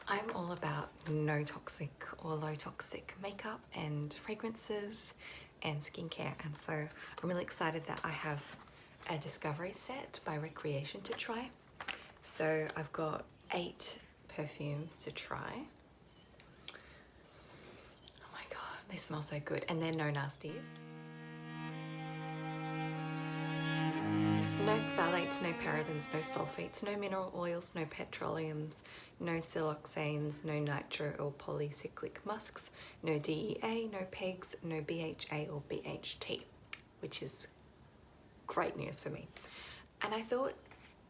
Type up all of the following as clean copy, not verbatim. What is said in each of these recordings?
I'm all about no toxic or low toxic makeup and fragrances and skincare, and so I'm really excited that I have a discovery set by Recreation to try. So I've got 8 perfumes to try. Oh my god, they smell so good, and they're no nasties. No phthalates, no parabens, no sulfates, no mineral oils, no petroleums, no siloxanes, no nitro or polycyclic musks, no DEA, no PEGs, no BHA or BHT, which is great news for me. And I thought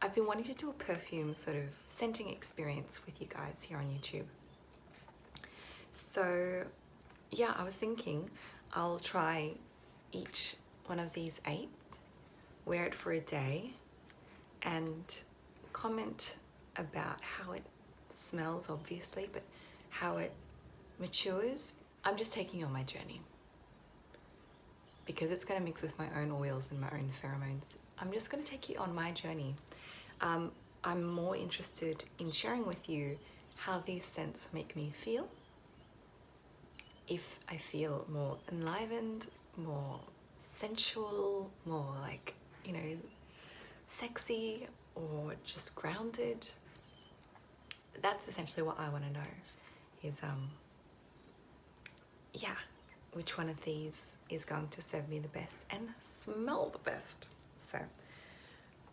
I've been wanting to do a perfume sort of scenting experience with you guys here on YouTube. So yeah, I was thinking I'll try each one of these 8, wear it for a day, and comment about how it smells, obviously, but how it matures. I'm just taking you on my journey because it's going to mix with my own oils and my own pheromones. I'm just going to take you on my journey. I'm more interested in sharing with you how these scents make me feel. If I feel more enlivened, more sensual, more like, you know, sexy, or just grounded. That's essentially what I want to know is, yeah, which one of these is going to serve me the best and smell the best. So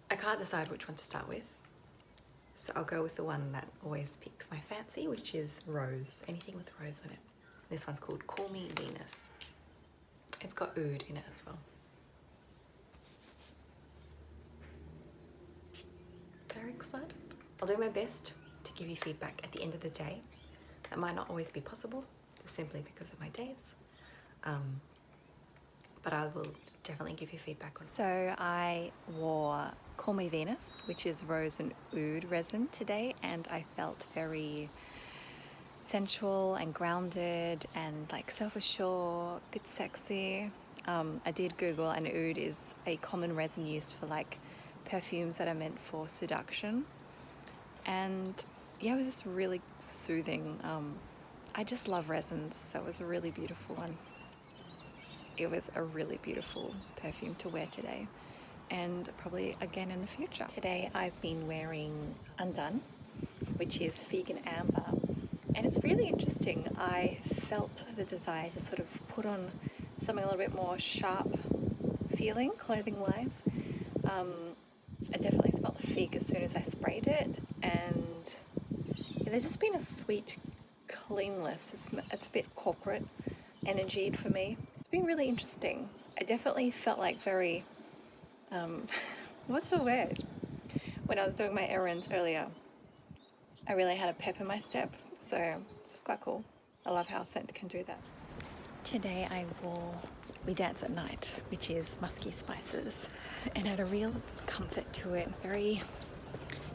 I can't decide which one to start with. So I'll go with the one that always piques my fancy, which is rose, anything with rose in it. This one's called Call Me Venus. It's got oud in it as well. Very excited. I'll do my best to give you feedback at the end of the day. That might not always be possible, just simply because of my days. But I will definitely give you feedback on it. So I wore Call Me Venus, which is rose and oud resin today, and I felt very sensual and grounded and like self-assured, a bit sexy. I did Google, and oud is a common resin used for like perfumes that are meant for seduction, and yeah, it was just really soothing. I just love resins, so it was a really beautiful one. It was a really beautiful perfume to wear today, and probably again in the future. Today I've been wearing Undone, which is vegan amber, and it's really interesting. I felt the desire to sort of put on something a little bit more sharp feeling, clothing-wise. I definitely smelled the fig as soon as I sprayed it, and yeah, there's just been a sweet cleanness. It's a bit corporate energied for me. It's been really interesting. I definitely felt like very, what's the word? When I was doing my errands earlier, I really had a pep in my step, so it's quite cool. I love how scent can do that. Today I wore We Dance at Night, which is musky spices, and had a real comfort to it.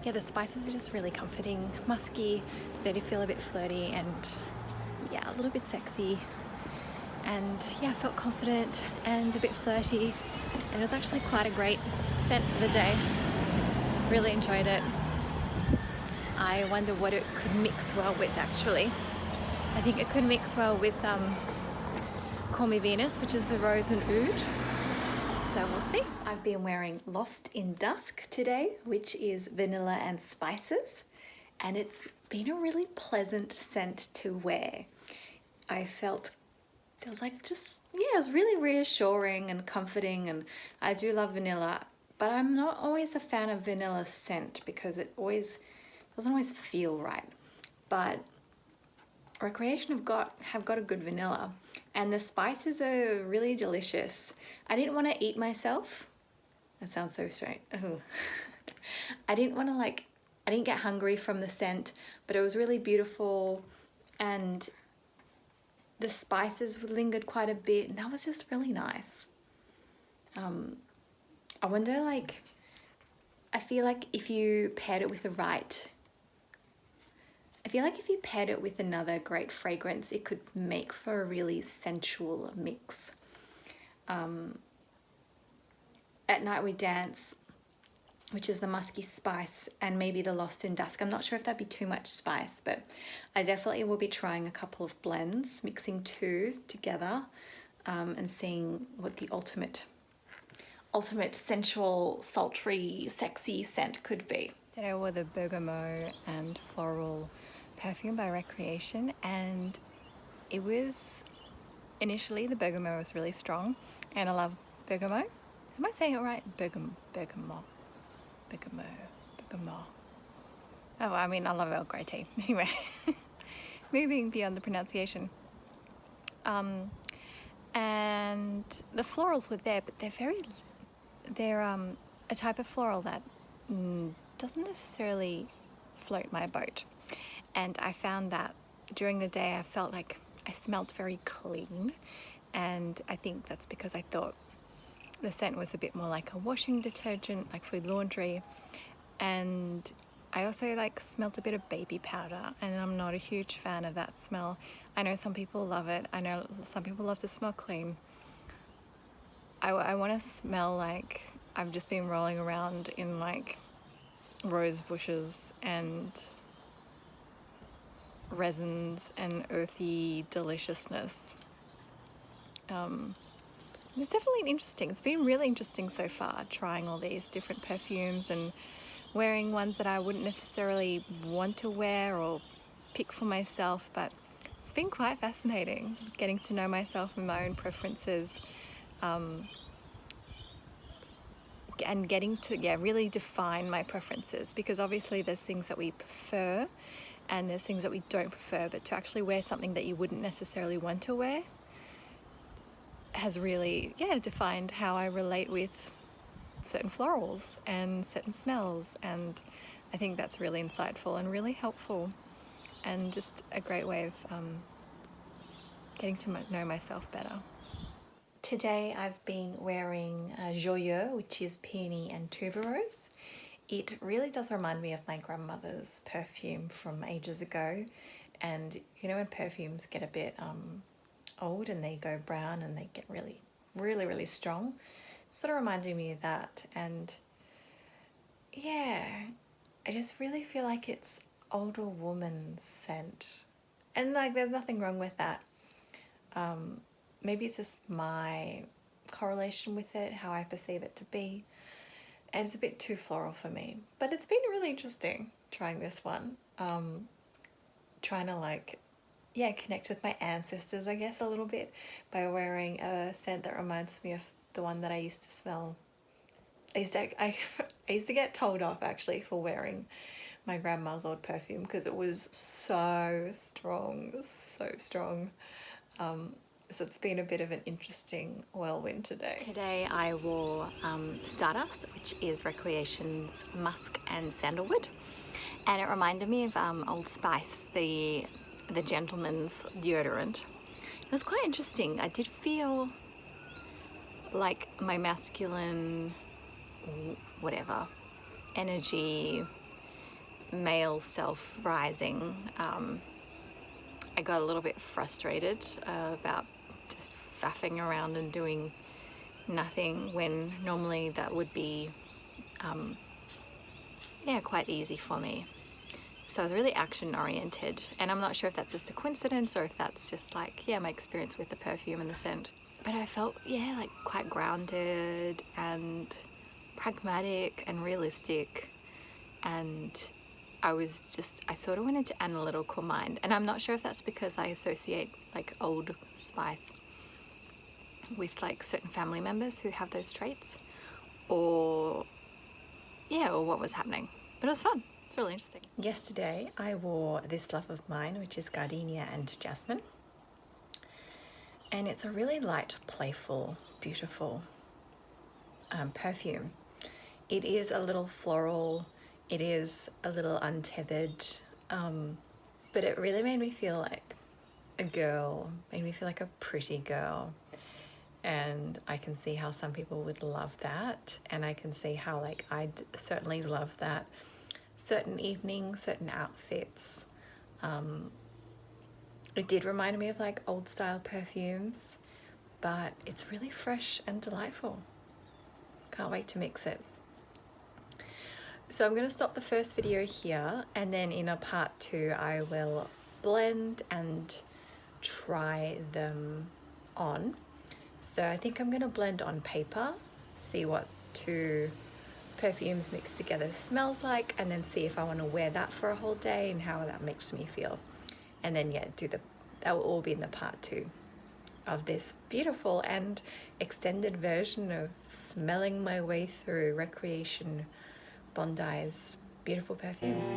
Yeah, the spices are just really comforting. Musky, started to feel a bit flirty, and yeah, a little bit sexy. And yeah, I felt confident and a bit flirty, and it was actually quite a great scent for the day. Really enjoyed it. I wonder what it could mix well with, actually. I think it could mix well with Call Me Venus, which is the rose and oud. So we'll see. I've been wearing Lost in Dusk today, which is vanilla and spices, and it's been a really pleasant scent to wear. I felt it was like just, yeah, it was really reassuring and comforting, and I do love vanilla, but I'm not always a fan of vanilla scent because it doesn't always feel right. But Recreation have got a good vanilla, and the spices are really delicious. I didn't want to eat myself. That sounds so strange. I didn't get hungry from the scent, but it was really beautiful, and the spices lingered quite a bit, and that was just really nice. I wonder, I feel like if you paired it with another great fragrance, it could make for a really sensual mix. At Night We Dance, which is the musky spice, and maybe the Lost in Dusk. I'm not sure if that'd be too much spice, but I definitely will be trying a couple of blends, mixing two together, and seeing what the ultimate sensual, sultry, sexy scent could be. Today I wore the Bergamot and Floral perfume by Recreation, and it was, initially the Bergamot was really strong, and I love Bergamot. Am I saying it right? Bergamot. Oh, I mean, I love Earl Grey tea. Anyway, moving beyond the pronunciation. And the florals were there, but they're a type of floral that doesn't necessarily float my boat. And I found that during the day I felt like I smelled very clean, and I think that's because I thought the scent was a bit more like a washing detergent, like food laundry, and I also like smelled a bit of baby powder, and I'm not a huge fan of that smell. I know some people love it. I know some people love to smell clean. I want to smell like I've just been rolling around in like rose bushes and resins and earthy deliciousness. It's definitely interesting. It's been really interesting so far, trying all these different perfumes and wearing ones that I wouldn't necessarily want to wear or pick for myself, but it's been quite fascinating getting to know myself and my own preferences, and getting to really define my preferences, because obviously there's things that we prefer and there's things that we don't prefer, but to actually wear something that you wouldn't necessarily want to wear has really defined how I relate with certain florals and certain smells, and I think that's really insightful and really helpful, and just a great way of getting to know myself better. Today I've been wearing Joyeux, which is Peony and Tuberose. It really does remind me of my grandmother's perfume from ages ago, and you know when perfumes get a bit old and they go brown and they get really strong, sort of reminding me of that. And yeah, I just really feel like it's older woman's scent, and like there's nothing wrong with that. Maybe it's just my correlation with it, how I perceive it to be, and it's a bit too floral for me, but it's been really interesting trying this one, trying to like connect with my ancestors, I guess, a little bit by wearing a scent that reminds me of the one that I used to smell. I used to get told off actually for wearing my grandma's old perfume because it was so strong. So it's been a bit of an interesting whirlwind today. Today I wore Stardust, which is Recreation's Musk and Sandalwood, and it reminded me of Old Spice, the gentleman's deodorant. It was quite interesting. I did feel like my masculine, whatever, energy, male self rising. I got a little bit frustrated about just faffing around and doing nothing, when normally that would be quite easy for me. So I was really action oriented, and I'm not sure if that's just a coincidence or if that's just like my experience with the perfume and the scent. But I felt like quite grounded and pragmatic and realistic, and I sort of went into analytical mind, and I'm not sure if that's because I associate like Old Spice with like certain family members who have those traits, or what was happening, but it was fun. It's really interesting. Yesterday I wore this love of mine, which is Gardenia and Jasmine, and it's a really light, playful, beautiful perfume. It is a little floral, it is a little untethered, but it really made me feel like a girl, made me feel like a pretty girl. And I can see how some people would love that, and I can see how like I'd certainly love that certain evenings, certain outfits. It did remind me of like old style perfumes, but it's really fresh and delightful. Can't wait to mix it. So I'm going to stop the first video here, and then in a part 2 I will blend and try them on. So I think I'm going to blend on paper, see what 2 perfumes mixed together smells like, and then see if I want to wear that for a whole day and how that makes me feel. And then yeah, that will all be in the part 2 of this beautiful and extended version of smelling my way through Recreation Bondi's beautiful perfumes.